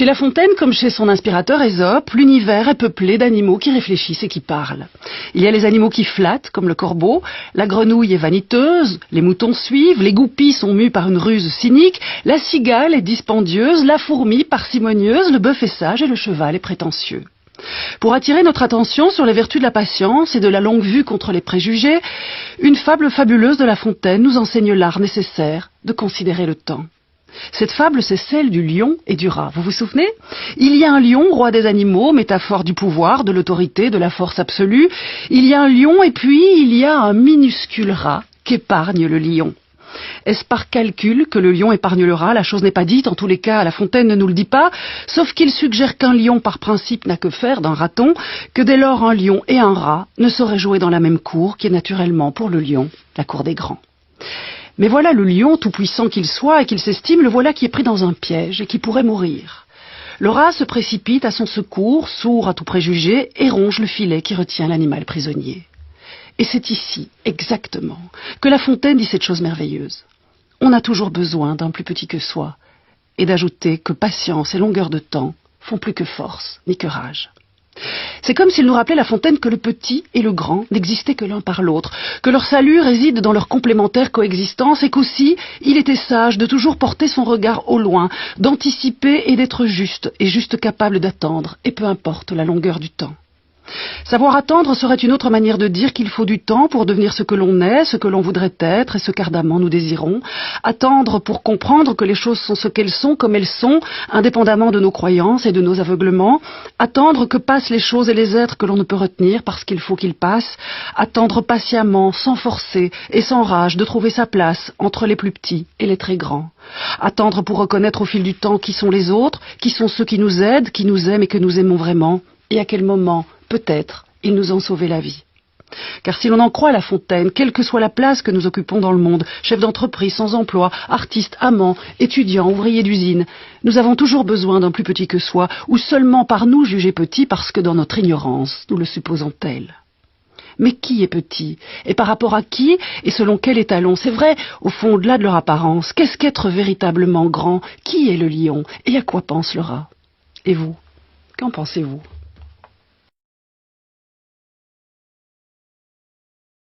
Chez La Fontaine, comme chez son inspirateur Ésope, l'univers est peuplé d'animaux qui réfléchissent et qui parlent. Il y a les animaux qui flattent, comme le corbeau, la grenouille est vaniteuse, les moutons suivent, les goupilles sont mues par une ruse cynique, la cigale est dispendieuse, la fourmi parcimonieuse, le bœuf est sage et le cheval est prétentieux. Pour attirer notre attention sur les vertus de la patience et de la longue vue contre les préjugés, une fable fabuleuse de La Fontaine nous enseigne l'art nécessaire de considérer le temps. Cette fable, c'est celle du lion et du rat. Vous vous souvenez? Il y a un lion, roi des animaux, métaphore du pouvoir, de l'autorité, de la force absolue. Il y a un lion et puis il y a un minuscule rat qu'épargne le lion. Est-ce par calcul que le lion épargne le rat? La chose n'est pas dite, en tous les cas, La Fontaine ne nous le dit pas, sauf qu'il suggère qu'un lion, par principe, n'a que faire d'un raton, que dès lors un lion et un rat ne sauraient jouer dans la même cour, qui est naturellement, pour le lion, la cour des grands. Mais voilà le lion, tout puissant qu'il soit et qu'il s'estime, le voilà qui est pris dans un piège et qui pourrait mourir. Le rat se précipite à son secours, sourd à tout préjugé, et ronge le filet qui retient l'animal prisonnier. Et c'est ici, exactement, que La Fontaine dit cette chose merveilleuse. On a toujours besoin d'un plus petit que soi, et d'ajouter que patience et longueur de temps font plus que force, ni que rage. C'est comme s'il nous rappelait La Fontaine que le petit et le grand n'existaient que l'un par l'autre, que leur salut réside dans leur complémentaire coexistence et qu'aussi il était sage de toujours porter son regard au loin, d'anticiper et d'être juste, et juste capable d'attendre, et peu importe la longueur du temps. Savoir attendre serait une autre manière de dire qu'il faut du temps pour devenir ce que l'on est, ce que l'on voudrait être et ce qu'ardemment nous désirons. Attendre pour comprendre que les choses sont ce qu'elles sont, comme elles sont, indépendamment de nos croyances et de nos aveuglements. Attendre que passent les choses et les êtres que l'on ne peut retenir parce qu'il faut qu'ils passent. Attendre patiemment, sans forcer et sans rage de trouver sa place entre les plus petits et les très grands. Attendre pour reconnaître au fil du temps qui sont les autres, qui sont ceux qui nous aident, qui nous aiment et que nous aimons vraiment, et à quel moment peut-être, ils nous ont sauvé la vie. Car si l'on en croit La Fontaine, quelle que soit la place que nous occupons dans le monde, chef d'entreprise, sans emploi, artiste, amant, étudiant, ouvrier d'usine, nous avons toujours besoin d'un plus petit que soi, ou seulement par nous jugé petit parce que dans notre ignorance, nous le supposons tel. Mais qui est petit? Et par rapport à qui? Et selon quel étalon? C'est vrai, au fond, au-delà de leur apparence, qu'est-ce qu'être véritablement grand? Qui est le lion? Et à quoi pense le rat? Et vous? Qu'en pensez-vous?